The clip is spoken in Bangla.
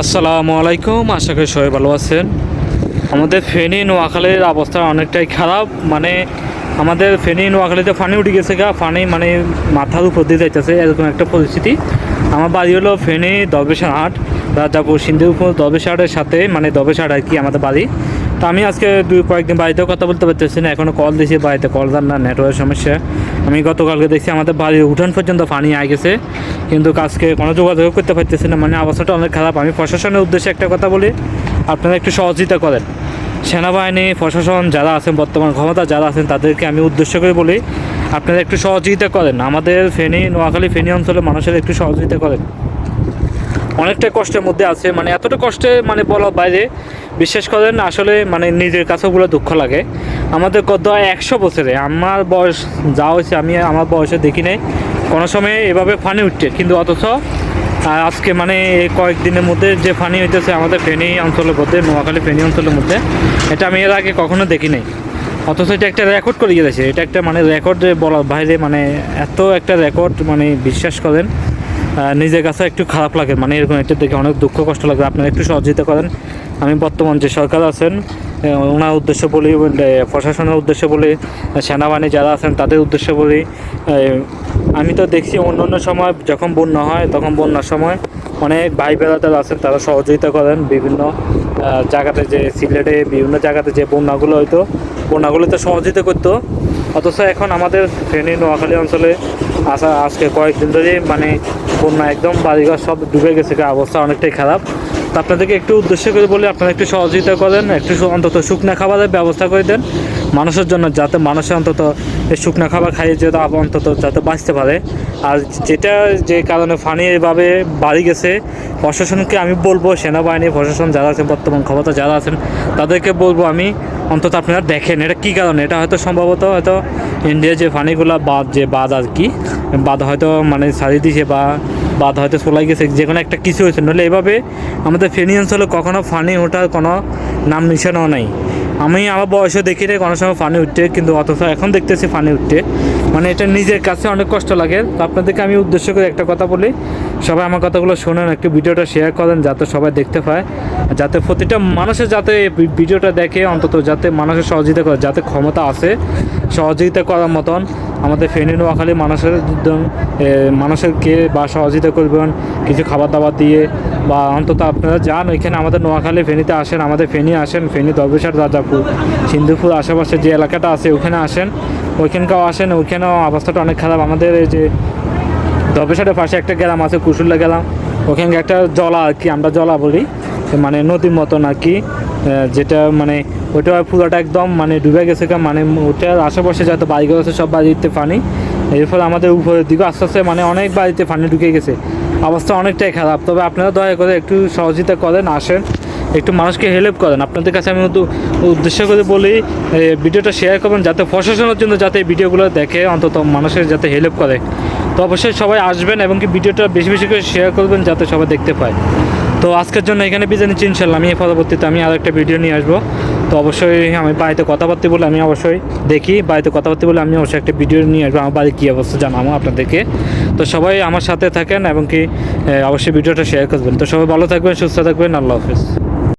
আসসালামু আলাইকুম, আশা করি সবাই ভালো আছেন। আমাদের ফেনী নোয়াখালীর অবস্থা অনেকটাই খারাপ। আমাদের ফেনী নোয়াখালীতে পানি উঠে গেছে পানি মাথার উপর দিয়ে যাইতেছে, এরকম একটা পরিস্থিতি। আমার বাড়ি হলো ফেনী দরবেশহাট, রাজাপুর সিন্ধুপুর দরবেশহাটের সাথে দরবেশহাট আর কি আমাদের বাড়ি। তো আমি আজকে কয়েকদিন বাড়িতেও কথা বলতে পারতেছি না, এখনও কল দিয়েছি, বাড়িতে কল যান না, নেটওয়ার্কের সমস্যা। আমি গতকালকে দেখছি আমাদের বাড়ির উঠান পর্যন্ত পানি আই গেছে, কিন্তু আজকে কোনো যোগাযোগ করতে পারতেছি না। অবস্থাটা অনেক খারাপ। আমি প্রশাসনের উদ্দেশ্যে একটা কথা বলি, আপনারা একটু সহযোগিতা করেন। সেনাবাহিনী, প্রশাসন যারা আছেন, বর্তমান ক্ষমতা যারা আছেন, তাদেরকে আমি উদ্দেশ্য করে বলি, আপনারা একটু সহযোগিতা করেন। আমাদের ফেনী নোয়াখালী ফেনী অঞ্চলের মানুষের একটু সহযোগিতা করেন। অনেকটা কষ্টের মধ্যে আছে, এতটা কষ্টে বলার বাইরে। বিশ্বাস করেন, আসলে নিজের কাছেও বলে দুঃখ লাগে। আমাদের গত 100 বছরে আমার বয়স যা হয়েছে, আমি আমার বয়সে দেখি নাই কোনো সময় এভাবে ফানি উঠছে, কিন্তু অথচ আজকে এই কয়েকদিনের মধ্যে যে ফানি হইতেছে আমাদের ফেনী অঞ্চলের মধ্যে, নোয়াখালী ফেনী অঞ্চলের মধ্যে, এটা আমি এর আগে কখনো দেখি নাই। অথচ এটা একটা রেকর্ড করে গিয়েছে। এটা একটা রেকর্ড বলার বাইরে, এত একটা রেকর্ড, বিশ্বাস করেন নিজের কাছে একটু খারাপ লাগে। এরকম একটা দেখে অনেক দুঃখ কষ্ট লাগে। আপনারা একটু সহযোগিতা করেন। আমি বর্তমান যে সরকার আছেন ওনার উদ্দেশ্য বলি, প্রশাসনের উদ্দেশ্য বলি, সেনাবাহিনী যারা আছেন তাদের উদ্দেশ্য বলি, আমি তো দেখছি অন্য অন্য সময় যখন বন্যা হয়, তখন বন্যার সময় অনেক ভাই বেড়াদার আছেন, তারা সহযোগিতা করেন। বিভিন্ন জায়গাতে, যে সিলেটে বিভিন্ন জায়গাতে যে বন্যাগুলো হয়তো, বন্যাগুলোতে সহযোগিতা করতো। অথচ এখন আমাদের ফেনী নোয়াখালী অঞ্চলে আজকে কয়েকদিন ধরে বন্যা একদম বাড়িঘর সব ডুবে গেছে, অবস্থা অনেকটাই খারাপ। তো আপনাদেরকে একটু উদ্দেশ্য করে বলি, আপনারা একটু সহযোগিতা করেন, একটু অন্তত শুকনো খাবারের ব্যবস্থা করে দেন মানুষের জন্য, যাতে মানুষের অন্তত এই শুকনো খাবার খাইয়ে যেতে অন্তত যাতে বাঁচতে পারে। আর যেটা যে কারণে পানি এভাবে বাড়ি গেছে, প্রশাসনকে আমি বলবো, সেনাবাহিনী প্রশাসন যারা আছেন, বর্তমান ক্ষমতা যারা আছেন, তাদেরকে বলবো আমি, অন্তত আপনারা দেখেন এটা কী কারণে। এটা হয়তো সম্ভবত ইন্ডিয়ার যে পানিগুলা বাঁধ আর কি, বাঁধ হয়তো ছাড়িয়ে দিয়েছে, বা বাঁধ হয়তো চলাই গেছে, যে কোনো একটা কিছু হয়েছে। নাহলে এভাবে আমাদের ফেনী অঞ্চলে কখনো পানি ওঠার কোনো নাম নিশানাও নাই। আমি আমার বয়সে দেখি রে কোনো সময় পানি উঠতে, কিন্তু অথচ এখন দেখতেছি পানি উঠতে। এটা নিজের কাছে অনেক কষ্ট লাগে। তো আপনাদেরকে আমি উদ্দেশ্য করে একটা কথা বলি, সবাই আমার কথাগুলো শোনেন, একটু ভিডিওটা শেয়ার করেন, যাতে সবাই দেখতে পায়, যাতে প্রতিটা মানুষের যাতে ভিডিওটা দেখে, অন্তত যাতে মানুষের সহযোগিতা করে, যাতে ক্ষমতা আছে সহযোগিতা করার মতন আমাদের ফেনী নোয়াখালী মানুষেরকে বা সহযোগিতা করবেন কিছু খাবার দাবার দিয়ে, বা অন্তত আপনারা যান ওইখানে আমাদের নোয়াখালী ফেনীতে আসেন, আমাদের ফেনী আসেন, ফেনী দরবেশহাট, রাজাপুর, সিন্ধুপুর আশেপাশে যে এলাকাটা আছে ওখানে আসেন, ওইখানকাও আসেন। ওইখানেও অবস্থাটা অনেক খারাপ। আমাদের এই যে দরবেশহাটের পাশে একটা গ্রাম আছে, কুশুল্লা গ্রাম, ওখানে একটা জলা আর কি, আমরা জলা বলি, নদীর মতন আর কি, যেটা ওইটা পুরোটা একদম ডুবে গেছে। ওটার আশেপাশে যত বাড়িঘর আছে সব বাড়িতে পানি, এর ফলে আমাদের উপরের দিকে আস্তে আস্তে অনেক বাড়িতে পানি ঢুকে গেছে। অবস্থা অনেকটাই খারাপ। তবে আপনারা দয়া করে একটু সহযোগিতা করেন, আসেন, একটু মানুষকে হেল্প করেন। আপনাদের কাছে আমি উদ্দেশ্য করে বলি, ভিডিওটা শেয়ার করবেন, যাতে প্রশাসনের জন্য যাতে এই ভিডিওগুলো দেখে, অন্তত মানুষের যাতে হেল্প করে। তো অবশ্যই সবাই আসবেন এবং কি ভিডিওটা বেশি বেশি করে শেয়ার করবেন, যাতে সবাই দেখতে পায়। তো আজকের জন্য এখানে বিদায় নিচ্ছি। ইনশাল্লাহ আমি পরবর্তীতে আমি আর একটা ভিডিও নিয়ে আসবো। তো অবশ্যই আমি বাড়িতে কথাবার্তা বলে আমি অবশ্যই দেখি, বাড়িতে কথাবার্তা বলে আমি অবশ্যই একটা ভিডিও নিয়ে আসবো, আমার বাড়ির কী অবস্থা জানাবো আপনাদেরকে। তো সবাই আমার সাথে থাকেন এবং কি অবশ্যই ভিডিওটা শেয়ার করবেন। তো সবাই ভালো থাকবেন, সুস্থ থাকবেন। আল্লাহ হাফেজ।